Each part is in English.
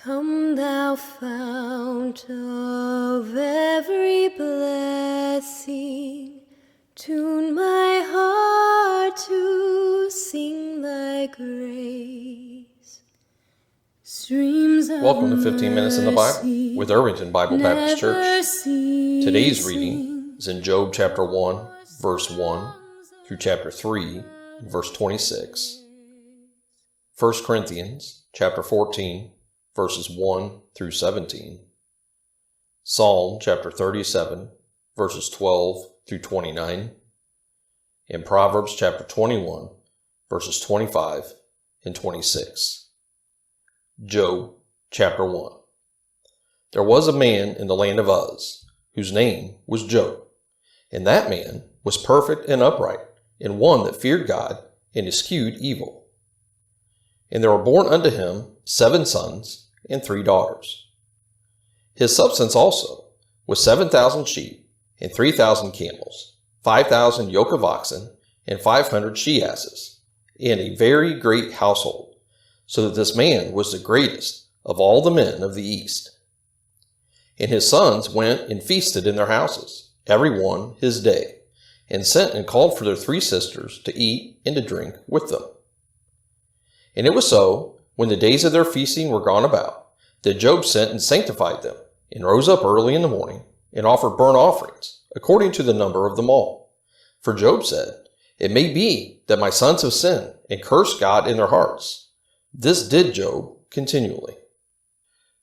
Come thou fount of every blessing, tune my heart to sing thy grace. Streams of Welcome to 15 Minutes in the Bible with Irvington Bible Baptist Church. Today's reading is in Job chapter 1, verse 1 through chapter 3, verse 26. 1 Corinthians chapter 14, verses 1 through 17. Psalm chapter 37, verses 12 through 29. And Proverbs chapter 21, verses 25 and 26. Job chapter 1. There was a man in the land of Uz, whose name was Job, and that man was perfect and upright, and one that feared God and eschewed evil. And there were born unto him 7 sons and 3 daughters. His substance also was 7,000 sheep, and 3,000 camels, 5,000 yoke of oxen, and 500 she-asses, and a very great household, so that this man was the greatest of all the men of the east. And his sons went and feasted in their houses, every one his day, and sent and called for their 3 sisters to eat and to drink with them. And it was so, when the days of their feasting were gone about, that Job sent and sanctified them, and rose up early in the morning, and offered burnt offerings, according to the number of them all. For Job said, It may be that my sons have sinned, and cursed God in their hearts. This did Job continually.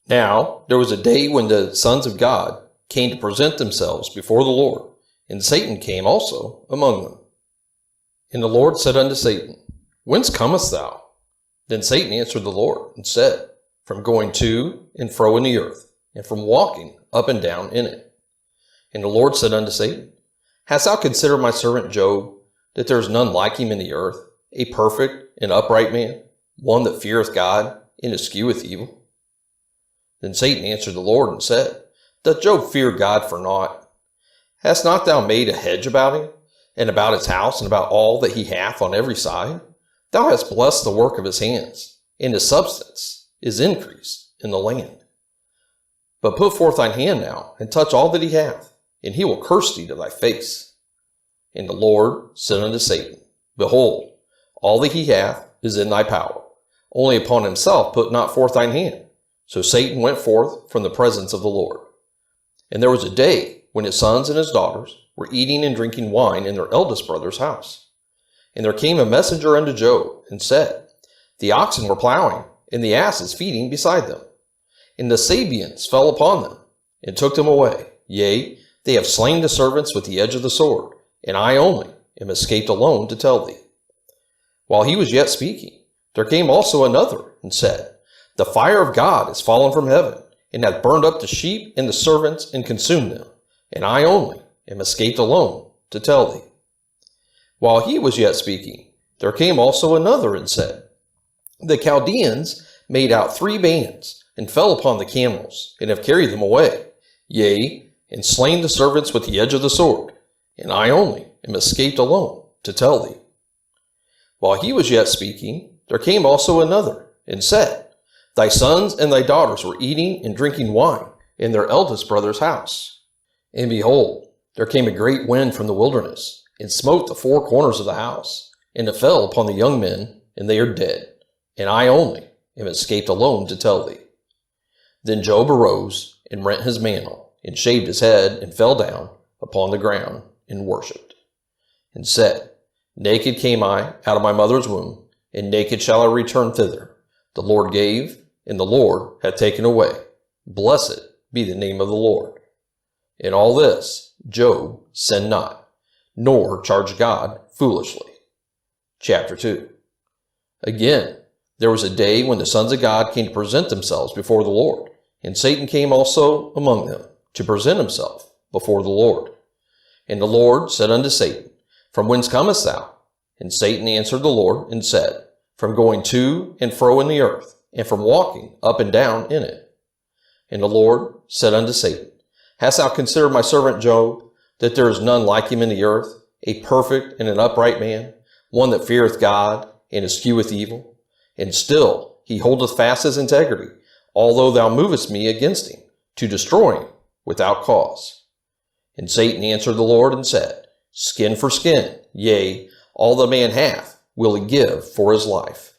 Now there was a day when the sons of God came to present themselves before the Lord, and Satan came also among them. And the Lord said unto Satan, Whence comest thou? Then Satan answered the Lord, and said, From going to and fro in the earth, and from walking up and down in it. And the Lord said unto Satan, Hast thou considered my servant Job, that there is none like him in the earth, a perfect and upright man, one that feareth God, and escheweth evil? Then Satan answered the Lord, and said, Doth Job fear God for naught? Hast not thou made a hedge about him, and about his house, and about all that he hath on every side? Thou hast blessed the work of his hands, and his substance is increased in the land. But put forth thine hand now, and touch all that he hath, and he will curse thee to thy face. And the Lord said unto Satan, Behold, all that he hath is in thy power. Only upon himself put not forth thine hand. So Satan went forth from the presence of the Lord. And there was a day when his sons and his daughters were eating and drinking wine in their eldest brother's house. And there came a messenger unto Job, and said, The oxen were plowing, and the asses feeding beside them. And the Sabeans fell upon them, and took them away. Yea, they have slain the servants with the edge of the sword, and I only am escaped alone to tell thee. While he was yet speaking, there came also another, and said, The fire of God is fallen from heaven, and hath burned up the sheep and the servants, and consumed them. And I only am escaped alone to tell thee. While he was yet speaking, there came also another, and said, The Chaldeans made out 3 bands, and fell upon the camels, and have carried them away. Yea, and slain the servants with the edge of the sword, and I only am escaped alone to tell thee. While he was yet speaking, there came also another, and said, Thy sons and thy daughters were eating and drinking wine in their eldest brother's house. And behold, there came a great wind from the wilderness, and smote the 4 corners of the house, and it fell upon the young men, and they are dead. And I only am escaped alone to tell thee. Then Job arose, and rent his mantle, and shaved his head, and fell down upon the ground, and worshipped, and said, Naked came I out of my mother's womb, and naked shall I return thither. The Lord gave, and the Lord hath taken away. Blessed be the name of the Lord. In all this Job sinned not, nor charged God foolishly. Chapter 2. Again, there was a day when the sons of God came to present themselves before the Lord, and Satan came also among them to present himself before the Lord. And the Lord said unto Satan, From whence comest thou? And Satan answered the Lord, and said, From going to and fro in the earth, and from walking up and down in it. And the Lord said unto Satan, Hast thou considered my servant Job, that there is none like him in the earth, a perfect and an upright man, one that feareth God and escheweth evil? And still he holdeth fast his integrity, although thou movest me against him, to destroy him without cause. And Satan answered the Lord and said, Skin for skin, yea, all the man hath will he give for his life.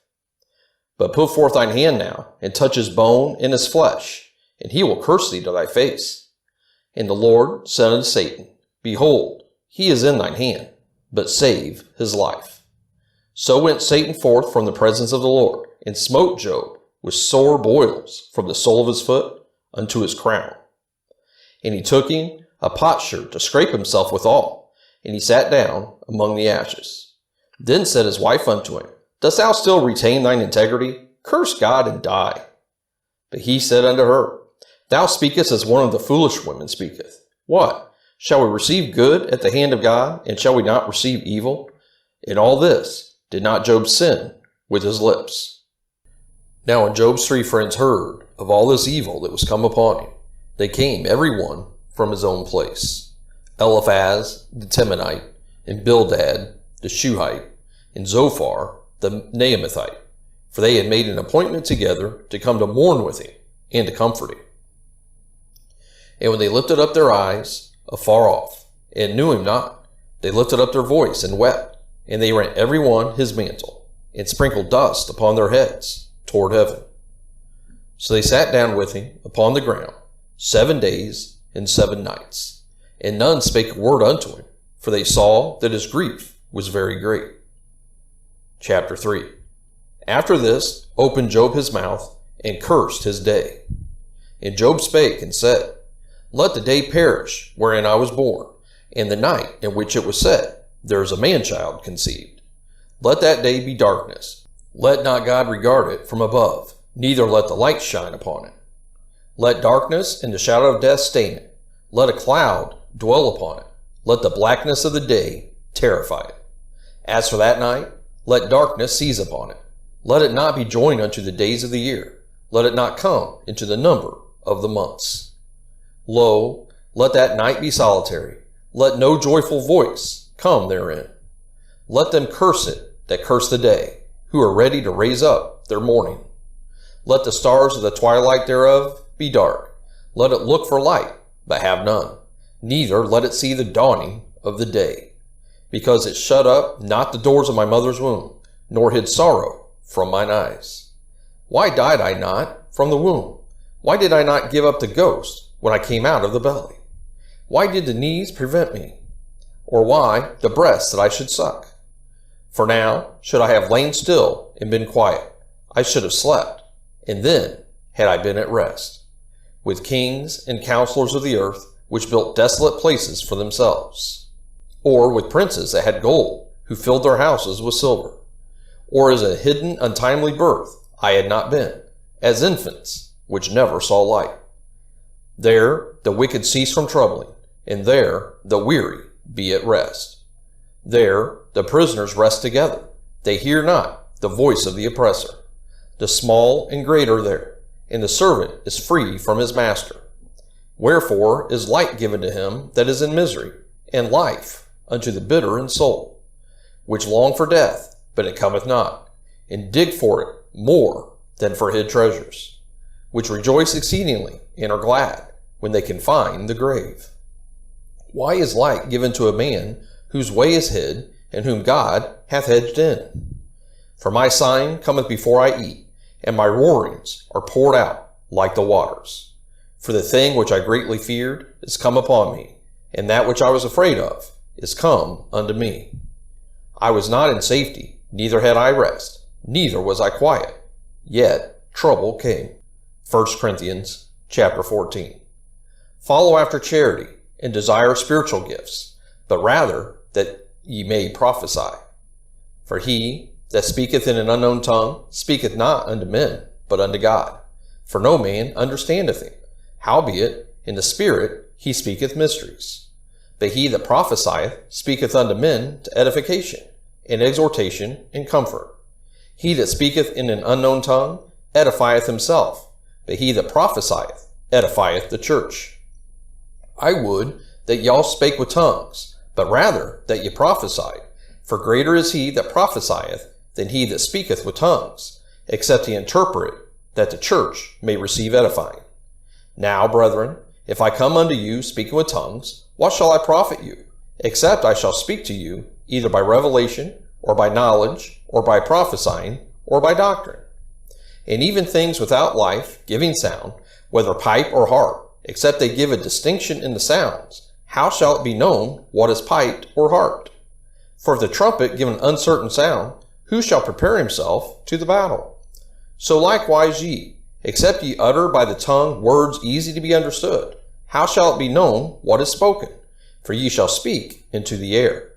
But put forth thine hand now, and touch his bone and his flesh, and he will curse thee to thy face. And the Lord said unto Satan, Behold, he is in thine hand, but save his life. So went Satan forth from the presence of the Lord, and smote Job with sore boils from the sole of his foot unto his crown. And he took him a potsherd to scrape himself withal, and he sat down among the ashes. Then said his wife unto him, Dost thou still retain thine integrity? Curse God and die. But he said unto her, Thou speakest as one of the foolish women speaketh. What? Shall we receive good at the hand of God, and shall we not receive evil? In all this did not Job sin with his lips. Now when Job's 3 friends heard of all this evil that was come upon him, they came every one from his own place. Eliphaz the Temanite, and Bildad the Shuhite, and Zophar the Naamathite, for they had made an appointment together to come to mourn with him and to comfort him. And when they lifted up their eyes afar off, and knew him not, they lifted up their voice and wept, and they rent every one his mantle, and sprinkled dust upon their heads toward heaven. So they sat down with him upon the ground 7 days and 7 nights, and none spake a word unto him, for they saw that his grief was very great. Chapter 3. After this opened Job his mouth, and cursed his day. And Job spake and said, Let the day perish wherein I was born, and the night in which it was said, There is a man-child conceived. Let that day be darkness. Let not God regard it from above, neither let the light shine upon it. Let darkness and the shadow of death stain it. Let a cloud dwell upon it. Let the blackness of the day terrify it. As for that night, let darkness seize upon it. Let it not be joined unto the days of the year. Let it not come into the number of the months. Lo, let that night be solitary. Let no joyful voice come therein. Let them curse it that curse the day, who are ready to raise up their mourning. Let the stars of the twilight thereof be dark. Let it look for light, but have none. Neither let it see the dawning of the day. Because it shut up not the doors of my mother's womb, nor hid sorrow from mine eyes. Why died I not from the womb? Why did I not give up the ghost when I came out of the belly? Why did the knees prevent me? Or why the breast that I should suck? For now, should I have lain still and been quiet, I should have slept, and then had I been at rest, with kings and counselors of the earth, which built desolate places for themselves. Or with princes that had gold, who filled their houses with silver. Or as a hidden untimely birth I had not been, as infants which never saw light. There the wicked cease from troubling, and there the weary be at rest. There the prisoners rest together, they hear not the voice of the oppressor. The small and great are there, and the servant is free from his master. Wherefore is light given to him that is in misery, and life unto the bitter in soul, which long for death, but it cometh not, and dig for it more than for hid treasures, which rejoice exceedingly, and are glad when they can find the grave. Why is light given to a man whose way is hid, and whom God hath hedged in? For my sign cometh before I eat, and my roarings are poured out like the waters. For the thing which I greatly feared is come upon me, and that which I was afraid of is come unto me. I was not in safety, neither had I rest, neither was I quiet. Yet trouble came. 1 Corinthians chapter 14. Follow after charity, and desire spiritual gifts, but rather that ye may prophesy. For he that speaketh in an unknown tongue speaketh not unto men, but unto God. For no man understandeth him. Howbeit, in the Spirit he speaketh mysteries. But he that prophesieth speaketh unto men to edification, and exhortation, and comfort. He that speaketh in an unknown tongue edifieth himself, but he that prophesieth edifieth the church. I would that y'all spake with tongues, but rather that ye prophesied. For greater is he that prophesieth than he that speaketh with tongues, except he interpret that the church may receive edifying. Now, brethren, if I come unto you speaking with tongues, what shall I profit you, except I shall speak to you either by revelation, or by knowledge, or by prophesying, or by doctrine? And even things without life, giving sound, whether pipe or harp, except they give a distinction in the sounds, how shall it be known what is piped or harped? For if the trumpet give an uncertain sound, who shall prepare himself to the battle? So likewise ye, except ye utter by the tongue words easy to be understood, how shall it be known what is spoken? For ye shall speak into the air.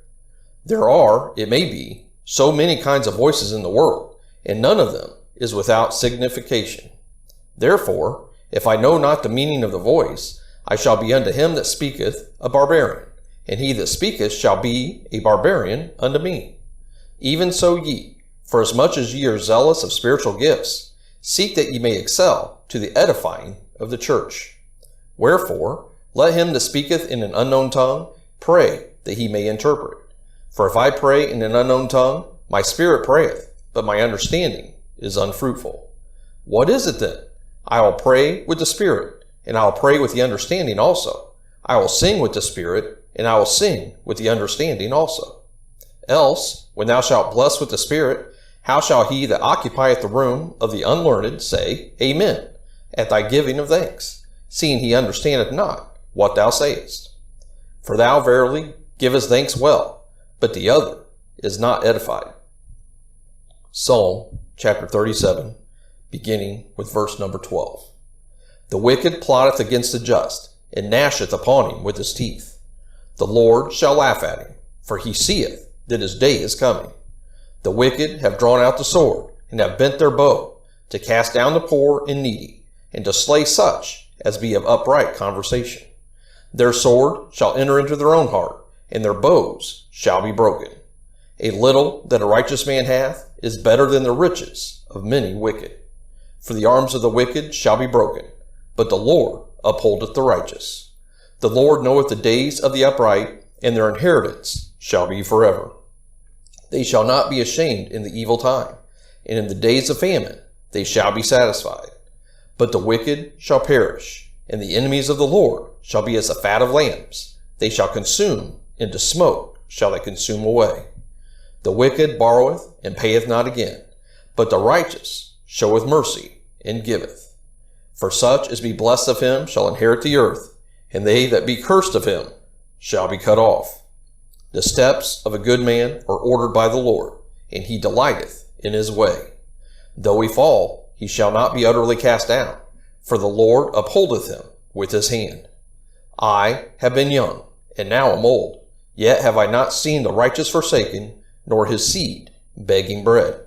There are, it may be, so many kinds of voices in the world, and none of them is without signification. Therefore, if I know not the meaning of the voice, I shall be unto him that speaketh a barbarian, and he that speaketh shall be a barbarian unto me. Even so ye, for as much as ye are zealous of spiritual gifts, seek that ye may excel to the edifying of the church. Wherefore, let him that speaketh in an unknown tongue pray that he may interpret. For if I pray in an unknown tongue, my spirit prayeth, but my understanding is unfruitful. What is it then? I will pray with the spirit, and I will pray with the understanding also. I will sing with the spirit, and I will sing with the understanding also. Else, when thou shalt bless with the spirit, how shall he that occupieth the room of the unlearned say, Amen, at thy giving of thanks, seeing he understandeth not what thou sayest? For thou verily givest thanks well, but the other is not edified. Psalm chapter 37, beginning with verse number 12. The wicked plotteth against the just, and gnasheth upon him with his teeth. The Lord shall laugh at him, for he seeth that his day is coming. The wicked have drawn out the sword, and have bent their bow, to cast down the poor and needy, and to slay such as be of upright conversation. Their sword shall enter into their own heart, and their bows shall be broken. A little that a righteous man hath is better than the riches of many wicked. For the arms of the wicked shall be broken, but the Lord upholdeth the righteous. The Lord knoweth the days of the upright, and their inheritance shall be forever. They shall not be ashamed in the evil time, and in the days of famine they shall be satisfied. But the wicked shall perish, and the enemies of the Lord shall be as the fat of lambs. They shall consume, into smoke shall they consume away. The wicked borroweth, and payeth not again, but the righteous showeth mercy, and giveth. For such as be blessed of him shall inherit the earth, and they that be cursed of him shall be cut off. The steps of a good man are ordered by the Lord, and he delighteth in his way. Though he fall, he shall not be utterly cast down, for the Lord upholdeth him with his hand. I have been young, and now am old, yet have I not seen the righteous forsaken, nor his seed begging bread.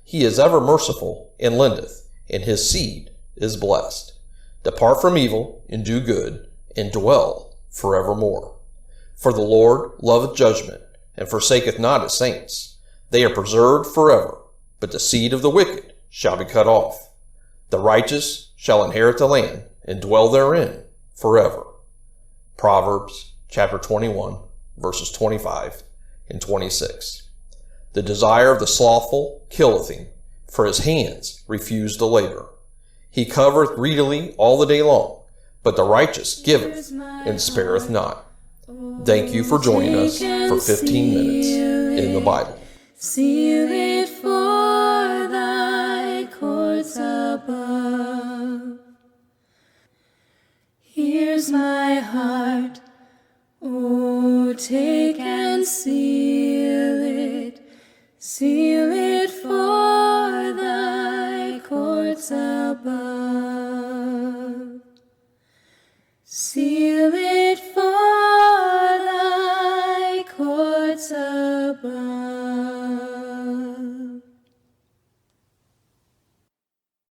He is ever merciful, and lendeth, and his seed is blessed. Depart from evil, and do good, and dwell forevermore. For the Lord loveth judgment, and forsaketh not his saints. They are preserved forever, but the seed of the wicked shall be cut off. The righteous shall inherit the land, and dwell therein forever. Proverbs chapter 21, verses 25 and 26. The desire of the slothful killeth him, for his hands refuse to labor. He covereth greedily all the day long, but the righteous giveth and spareth not. Thank you for joining us for 15 minutes in the Bible. Seal it for thy courts above. Here's my heart, oh, take and seal it for thy courts above. Seal it for thy courts above.